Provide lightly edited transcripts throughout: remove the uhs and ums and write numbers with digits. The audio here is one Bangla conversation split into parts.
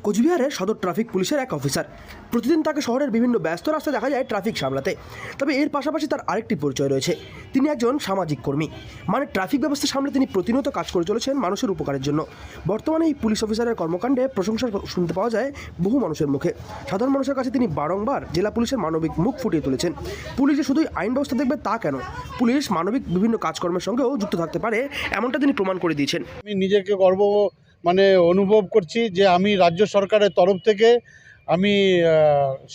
কোচবিহারের সদর ট্রাফিক পুলিশের এক অফিসার। প্রতিদিন তাকে শহরের বিভিন্ন ব্যস্ত রাস্তায় দেখা যায় ট্রাফিক সামলাতে। তবে এর পাশাপাশি তার আরেকটি পরিচয় রয়েছে, তিনি একজন সামাজিক কর্মী। মানে ট্রাফিক ব্যবস্থা সামলে তিনি প্রতিনিয়ত কাজ করে চলেছেন মানুষের উপকারের জন্য। বর্তমানে এই পুলিশ অফিসারের কর্মকাণ্ডে প্রশংসা শুনতে পাওয়া যায় বহু মানুষের মুখে। সাধারণ মানুষের কাছে তিনি বারংবার জেলা পুলিশের মানবিক মুখ ফুটিয়ে তুলেছেন। পুলিশ যে শুধুই আইন ব্যবস্থা দেখবে তা কেন, পুলিশ মানবিক বিভিন্ন কাজকর্মের সঙ্গেও যুক্ত থাকতে পারে, এমনটা তিনি প্রমাণ করে দিয়েছেন। আমি নিজেকে গর্ব অনুভব করছি যে আমি রাজ্য সরকারের তরফ থেকে আমি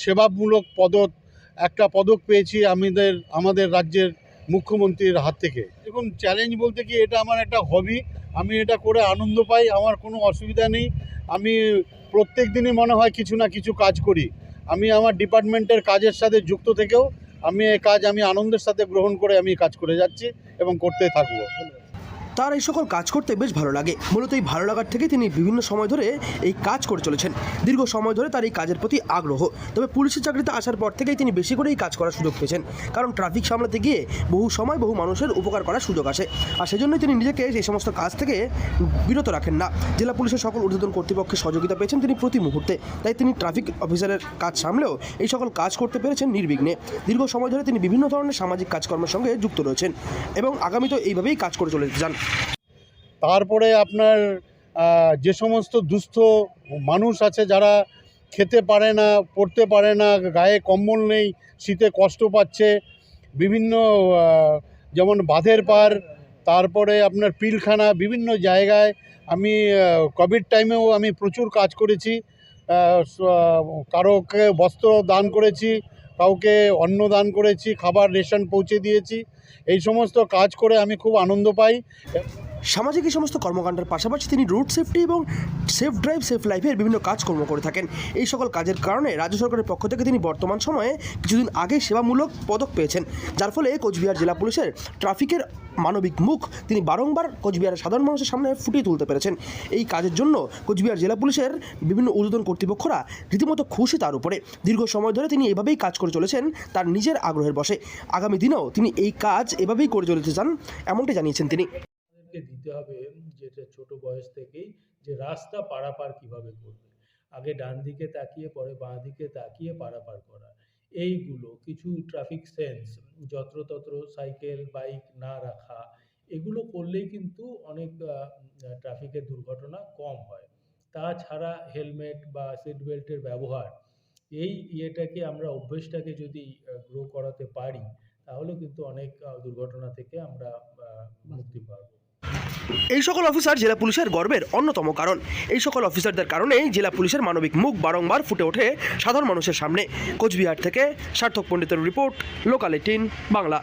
সেবামূলক একটা পদক পেয়েছি আমাদের রাজ্যের মুখ্যমন্ত্রীর হাত থেকে। দেখুন, চ্যালেঞ্জ বলতে কি, এটা আমার একটা হবি, আমি এটা করে আনন্দ পাই, আমার কোনো অসুবিধা নেই। আমি প্রত্যেক দিনই মনে হয় কিছু না কিছু কাজ করি। আমি আমার ডিপার্টমেন্টের কাজের সাথে যুক্ত থেকেও আমি এই কাজ আনন্দের সাথে গ্রহণ করে আমি কাজ করে যাচ্ছি এবং করতে থাকবো। তার এই সকল কাজ করতে বেশ ভালো লাগে। মূলত এই ভালো লাগার থেকে তিনি বিভিন্ন সময় ধরে এই কাজ করে চলেছেন। দীর্ঘ সময় ধরে তার এই কাজের প্রতি আগ্রহ। তবে পুলিশের চাকরিতে আসার পর থেকেই তিনি বেশি করে এই কাজ করার সুযোগ পেয়েছেন, কারণ ট্রাফিক সামলাতে গিয়ে বহু সময় বহু মানুষের উপকার করার সুযোগ আসে। আর সেজন্যই তিনি নিজেকে এই সমস্ত কাজ থেকে বিরত রাখেন না। জেলা পুলিশের সকল ঊর্ধ্বতন কর্তৃপক্ষের সহযোগিতা পেয়েছেন তিনি প্রতি মুহূর্তে। তাই তিনি ট্রাফিক অফিসারের কাজ সামলেও এই সকল কাজ করতে পেরেছেন নির্বিঘ্নে। দীর্ঘ সময় ধরে তিনি বিভিন্ন ধরনের সামাজিক কাজকর্মের সঙ্গে যুক্ত রয়েছেন এবং আগামীতেও এইভাবেই কাজ করে চলে যান। তারপরে আপনার যে সমস্ত দুস্থ মানুষ আছে যারা খেতে পারে না, পড়তে পারে না, গায়ে কম্বল নেই, শীতে কষ্ট পাচ্ছে, বিভিন্ন যেমন বাঁধের পার, তারপরে আপনার পিলখানা, বিভিন্ন জায়গায় আমি কোভিড টাইমেও আমি প্রচুর কাজ করেছি। কারোকে বস্ত্র দান করেছি, কাউকে অন্ন দান করেছি, খাবার রেশন পৌঁছে দিয়েছি। এই সমস্ত কাজ করে আমি খুব আনন্দ পাই। সামাজিক এই সমস্ত কর্মকাণ্ডের পাশাপাশি তিনি রুট সেফটি এবং সেফ ড্রাইভ সেফ লাইফের বিভিন্ন কাজকর্ম করে থাকেন। এই সকল কাজের কারণে রাজ্য সরকারের পক্ষ থেকে তিনি বর্তমান সময়ে কিছুদিন আগে সেবামূলক পদক পেয়েছেন, যার ফলে কোচবিহার জেলা পুলিশের ট্রাফিকের মানবিক মুখ তিনি বারংবার কোচবিহারের সাধারণ মানুষের সামনে ফুটিয়ে তুলতে পেরেছেন। এই কাজের জন্য কোচবিহার জেলা পুলিশের বিভিন্ন ঊর্ধ্বতন কর্তৃপক্ষরা রীতিমতো খুশি তার উপরে। দীর্ঘ সময় ধরে তিনি এভাবেই কাজ করে চলেছেন তার নিজের আগ্রহের বশে। আগামী দিনেও তিনি এই কাজ এভাবেই করে চলতে চান, এমনটি জানিয়েছেন তিনি। দিতে হবে যেটা ছোট বয়স থেকেই, যে রাস্তা পারাপার কিভাবে করবে, আগে ডান দিকে তাকিয়ে পরে বাঁ দিকে তাকিয়ে পারাপার করা, এইগুলো কিছু ট্রাফিক সেন্স, যত্রতত্র সাইকেল বাইক না রাখা, এগুলো করলেই কিন্তু অনেক ট্রাফিকের দুর্ঘটনা কম হয়। তাছাড়া হেলমেট বা সিট বেল্টের ব্যবহার, এই আমরা অভ্যেসটাকে যদি গ্রো করাতে পারি, তাহলে কিন্তু অনেক দুর্ঘটনা থেকে আমরা মুক্তি পাব। এই সকল অফিসার জেলা পুলিশের গর্বের অন্যতম কারণ। এই সকল অফিসারদের কারণেই জেলা পুলিশের মানবিক মুখ বারংবার ফুটে ওঠে সাধারণ মানুষের সামনে। কোচবিহার থেকে সার্থক পণ্ডিতের রিপোর্ট, লোকাল 18 বাংলা।